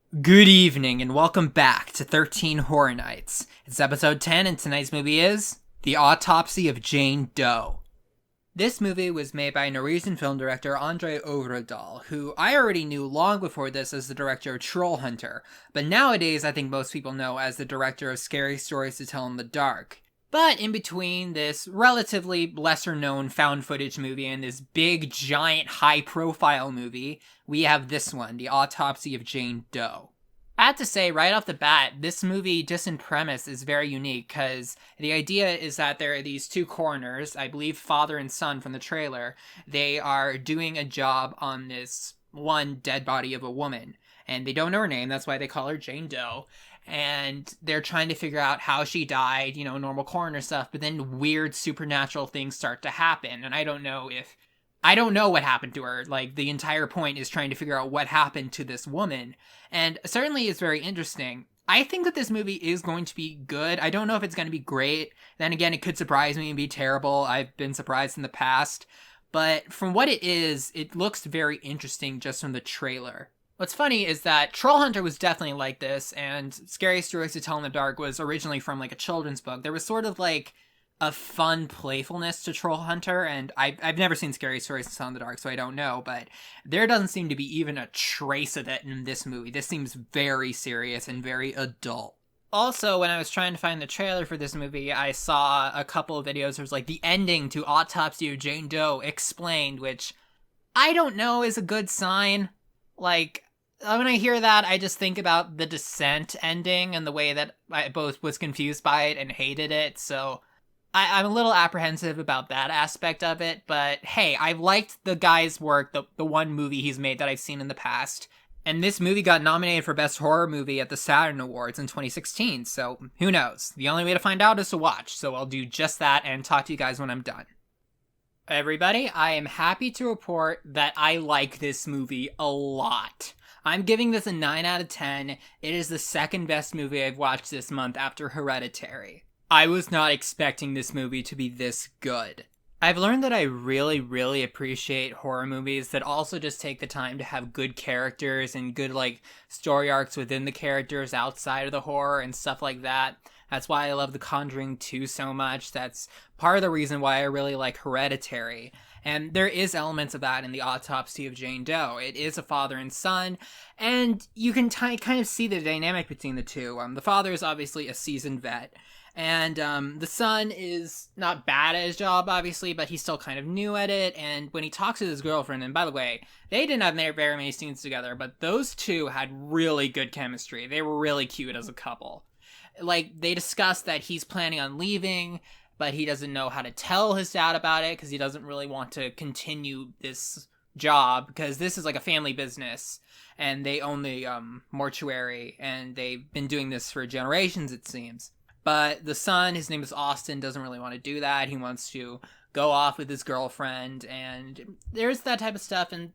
Good evening and welcome back to 13 Horror Nights. It's episode 10 and tonight's movie is The Autopsy of Jane Doe. This movie was made by Norwegian film director André Øvredal, who I already knew long before this as the director of Troll Hunter, but nowadays I think most people know as the director of Scary Stories to Tell in the Dark. But in between this relatively lesser-known found footage movie and this big, giant, high-profile movie, we have this one, The Autopsy of Jane Doe. I have to say, right off the bat, this movie, just in premise, is very unique, because the idea is that there are these two coroners, I believe father and son from the trailer. They are doing a job on this one dead body of a woman, and they don't know her name, that's why they call her Jane Doe. And they're trying to figure out how she died, normal coroner stuff, but then weird supernatural things start to happen, and I don't know what happened to her. Like, the entire point is trying to figure out what happened to this woman, and certainly it's very interesting. I think that this movie is going to be good. I don't know if it's going to be great. Then again, it could surprise me and be terrible. I've been surprised in the past, but from what it is, it looks very interesting just from the trailer. What's funny is that Troll Hunter was definitely like this, and Scary Stories to Tell in the Dark was originally from, like, a children's book. There was sort of, like, a fun playfulness to Troll Hunter, and I've never seen Scary Stories to Tell in the Dark, so I don't know, but there doesn't seem to be even a trace of it in this movie. This seems very serious and very adult. Also, when I was trying to find the trailer for this movie, I saw a couple of videos. There was, like, the ending to Autopsy of Jane Doe explained, which I don't know is a good sign. Like, when I hear that, I just think about the Descent ending and the way that I both was confused by it and hated it, so I'm a little apprehensive about that aspect of it, but hey, I've liked the guy's work, the one movie he's made that I've seen in the past, and this movie got nominated for Best Horror Movie at the Saturn Awards in 2016, so who knows? The only way to find out is to watch, so I'll do just that and talk to you guys when I'm done. Everybody, I am happy to report that I like this movie a lot. I'm giving this a 9 out of 10. It is the second best movie I've watched this month after Hereditary. I was not expecting this movie to be this good. I've learned that I really, really appreciate horror movies that also just take the time to have good characters and good, story arcs within the characters outside of the horror and stuff like that. That's why I love The Conjuring 2 so much. That's part of the reason why I really like Hereditary. And there is elements of that in The Autopsy of Jane Doe. It is a father and son, and you can kind of see the dynamic between the two. The father is obviously a seasoned vet, and the son is not bad at his job, obviously, but he's still kind of new at it, and when he talks to his girlfriend, and by the way, they didn't have very many scenes together, but those two had really good chemistry. They were really cute as a couple. They discussed that he's planning on leaving, but he doesn't know how to tell his dad about it because he doesn't really want to continue this job because this is like a family business and they own the mortuary and they've been doing this for generations, it seems. But the son, his name is Austin, doesn't really want to do that. He wants to go off with his girlfriend, and there's that type of stuff, and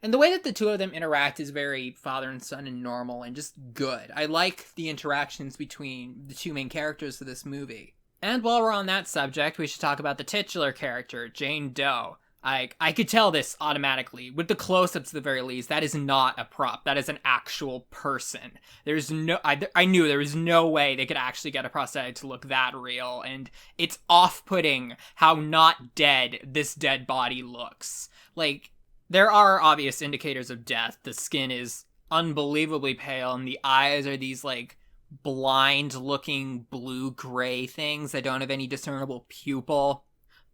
the way that the two of them interact is very father and son and normal and just good. I like the interactions between the two main characters of this movie. And while we're on that subject, we should talk about the titular character, Jane Doe. I could tell this automatically. With the close-ups at the very least, that is not a prop. That is an actual person. I knew there was no way they could actually get a prosthetic to look that real, and it's off-putting how not dead this dead body looks. There are obvious indicators of death. The skin is unbelievably pale, and the eyes are these, blind-looking blue-gray things that don't have any discernible pupil.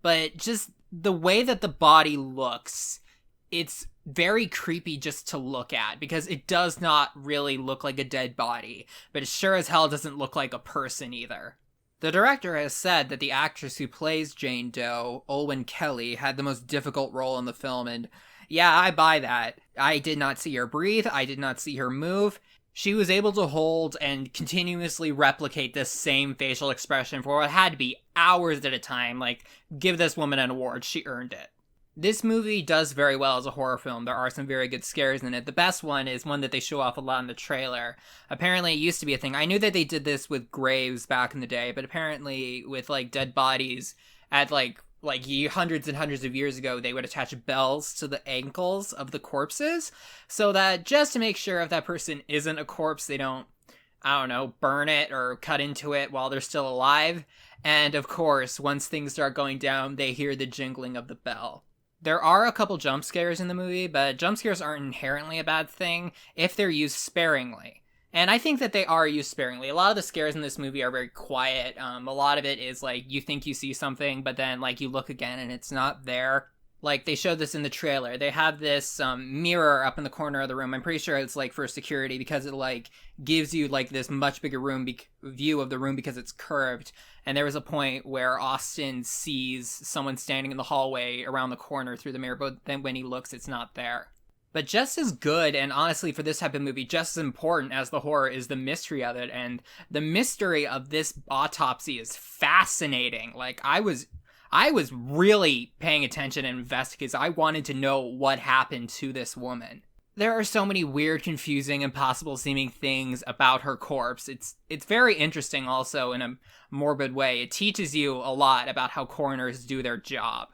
But just the way that the body looks, it's very creepy just to look at, because it does not really look like a dead body, but it sure as hell doesn't look like a person either. The director has said that the actress who plays Jane Doe, Olwen Kelly, had the most difficult role in the film, and yeah, I buy that. I did not see her breathe, I did not see her move. She was able to hold and continuously replicate this same facial expression for what had to be hours at a time. Give this woman an award, she earned it. This movie does very well as a horror film. There are some very good scares in it. The best one is one that they show off a lot in the trailer. Apparently, it used to be a thing. I knew that they did this with graves back in the day, but apparently with, dead bodies at, like hundreds and hundreds of years ago, they would attach bells to the ankles of the corpses so that just to make sure if that person isn't a corpse, they don't, I don't know, burn it or cut into it while they're still alive. And of course, once things start going down, they hear the jingling of the bell. There are a couple jump scares in the movie, but jump scares aren't inherently a bad thing if they're used sparingly. And I think that they are used sparingly. A lot of the scares in this movie are very quiet. A lot of it is like you think you see something, but then like you look again and it's not there. Like they showed this in the trailer. They have this mirror up in the corner of the room. I'm pretty sure it's like for security because it like gives you like this much bigger view of the room because it's curved. And there was a point where Austin sees someone standing in the hallway around the corner through the mirror, but then when he looks, it's not there. But just as good, and honestly for this type of movie, just as important as the horror is the mystery of it. And the mystery of this autopsy is fascinating. Like I was really paying attention and investing because I wanted to know what happened to this woman. There are so many weird, confusing, impossible seeming things about her corpse. It's very interesting also in a morbid way. It teaches you a lot about how coroners do their job.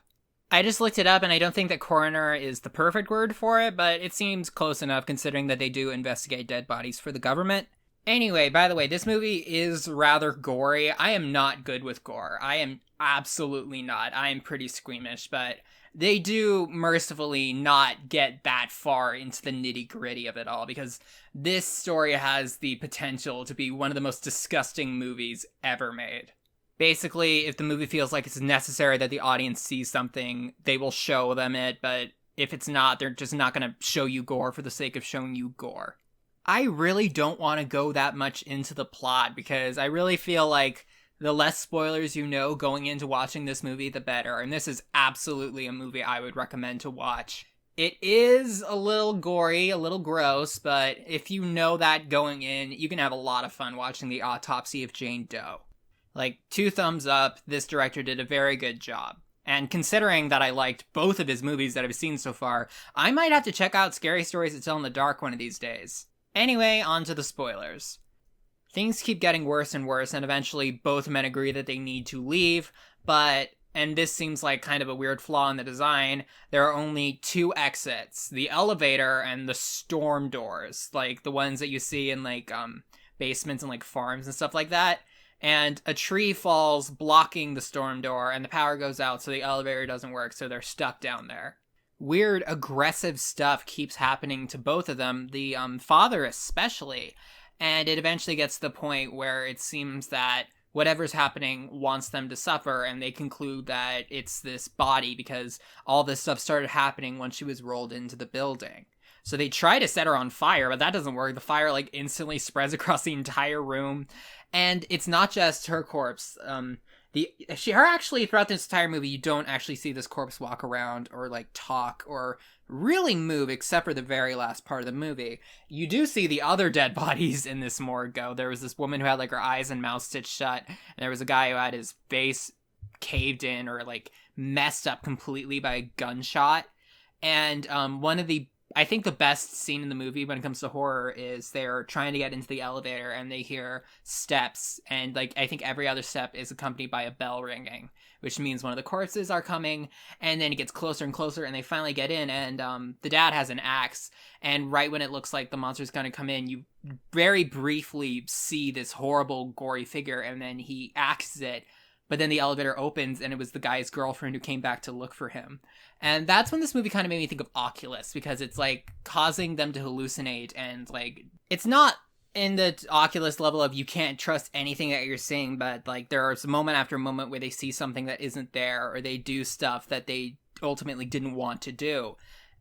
I just looked it up and I don't think that coroner is the perfect word for it, but it seems close enough considering that they do investigate dead bodies for the government. Anyway, by the way, this movie is rather gory. I am not good with gore. I am absolutely not. I am pretty squeamish, but they do mercifully not get that far into the nitty-gritty of it all because this story has the potential to be one of the most disgusting movies ever made. Basically, if the movie feels like it's necessary that the audience sees something, they will show them it, but if it's not, they're just not going to show you gore for the sake of showing you gore. I really don't want to go that much into the plot because I really feel like the less spoilers you know going into watching this movie, the better. And this is absolutely a movie I would recommend to watch. It is a little gory, a little gross, but if you know that going in, you can have a lot of fun watching The Autopsy of Jane Doe. Like, 2 thumbs up, this director did a very good job. And considering that I liked both of his movies that I've seen so far, I might have to check out Scary Stories to Tell in the Dark one of these days. Anyway, on to the spoilers. Things keep getting worse and worse, and eventually both men agree that they need to leave, but, and this seems like kind of a weird flaw in the design, there are only 2 exits. The elevator and the storm doors, like the ones that you see in like basements and like farms and stuff like that. And a tree falls blocking the storm door, and the power goes out, so the elevator doesn't work, so they're stuck down there. Weird, aggressive stuff keeps happening to both of them, the father especially. And it eventually gets to the point where it seems that whatever's happening wants them to suffer, and they conclude that it's this body because all this stuff started happening when she was rolled into the building. So they try to set her on fire, but that doesn't work. The fire like instantly spreads across the entire room. And it's not just her corpse. Her actually throughout this entire movie, you don't actually see this corpse walk around or like talk or really move except for the very last part of the movie. You do see the other dead bodies in this morgue go. There was this woman who had like her eyes and mouth stitched shut, and there was a guy who had his face caved in or like messed up completely by a gunshot. And I think the best scene in the movie when it comes to horror is they're trying to get into the elevator and they hear steps, and like I think every other step is accompanied by a bell ringing, which means one of the corpses are coming, and then it gets closer and closer and they finally get in, and the dad has an axe, and right when it looks like the monster's gonna come in, you very briefly see this horrible gory figure, and then he axes it. But then the elevator opens, and it was the guy's girlfriend who came back to look for him. And that's when this movie kind of made me think of Oculus, because it's, like, causing them to hallucinate, and, like, it's not in the Oculus level of you can't trust anything that you're seeing, but, like, there's moment after moment where they see something that isn't there, or they do stuff that they ultimately didn't want to do.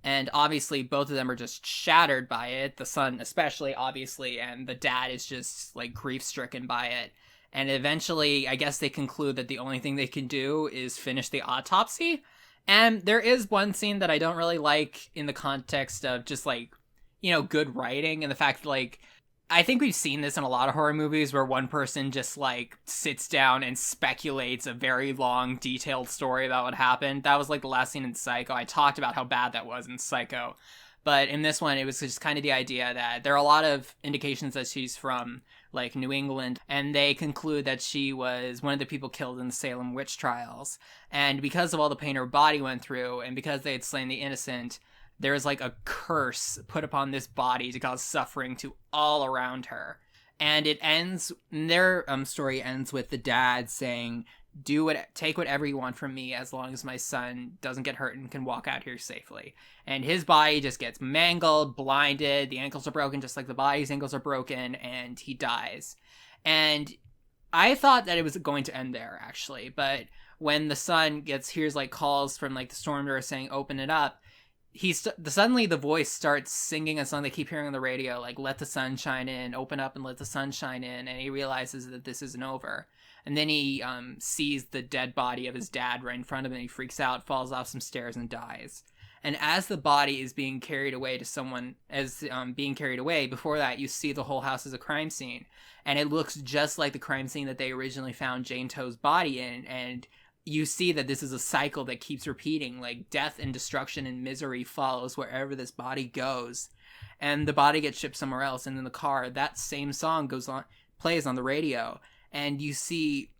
And obviously, both of them are just shattered by it, the son especially, obviously, and the dad is just, like, grief-stricken by it. And eventually, I guess they conclude that the only thing they can do is finish the autopsy. And there is one scene that I don't really like in the context of just, like, you know, good writing. And the fact that, like, I think we've seen this in a lot of horror movies where one person just, like, sits down and speculates a very long, detailed story about what happened. That was, like, the last scene in Psycho. I talked about how bad that was in Psycho. But in this one, it was just kind of the idea that there are a lot of indications that she's from, like, New England, and they conclude that she was one of the people killed in the Salem witch trials. And because of all the pain her body went through, and because they had slain the innocent, there is, like, a curse put upon this body to cause suffering to all around her. And it ends, their story ends with the dad saying, take whatever you want from me as long as my son doesn't get hurt and can walk out here safely. And his body just gets mangled, blinded, the ankles are broken just like the body's ankles are broken, and he dies. And I thought that it was going to end there, actually, but when the son hears like calls from like the stormtrooper saying open it up, suddenly the voice starts singing a song they keep hearing on the radio, like let the sun shine in, open up and let the sun shine in, and he realizes that this isn't over. And then he sees the dead body of his dad right in front of him, and he freaks out, falls off some stairs, and dies. And as the body is being carried away before that, you see the whole house as a crime scene. And it looks just like the crime scene that they originally found Jane Doe's body in. And you see that this is a cycle that keeps repeating, like death and destruction and misery follows wherever this body goes. And the body gets shipped somewhere else. And in the car, that same song plays on the radio. And you see,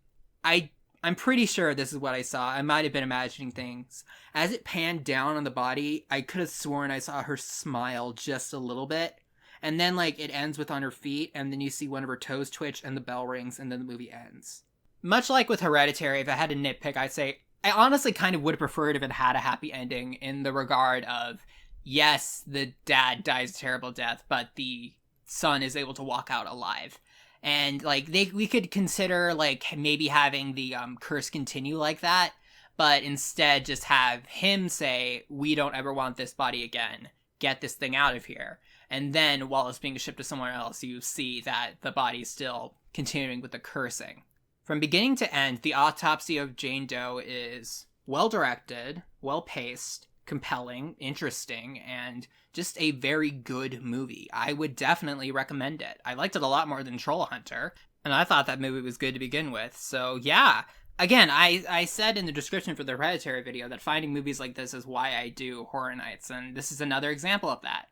I'm pretty sure this is what I saw. I might have been imagining things. As it panned down on the body, I could have sworn I saw her smile just a little bit. And then, like, it ends with on her feet, and then you see one of her toes twitch, and the bell rings, and then the movie ends. Much like with Hereditary, if I had to nitpick, I'd say I honestly kind of would have preferred if it had a happy ending in the regard of, yes, the dad dies a terrible death, but the son is able to walk out alive. And, like, we could consider, like, maybe having the curse continue like that, but instead just have him say, we don't ever want this body again. Get this thing out of here. And then, while it's being shipped to somewhere else, you see that the body's still continuing with the cursing. From beginning to end, The Autopsy of Jane Doe is well-directed, well-paced, compelling, interesting, and just a very good movie. I would definitely recommend it. I liked it a lot more than Troll Hunter, and I thought that movie was good to begin with. So yeah, again, I said in the description for the Hereditary video that finding movies like this is why I do Horror Nights, and this is another example of that.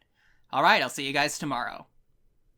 Alright, I'll see you guys tomorrow.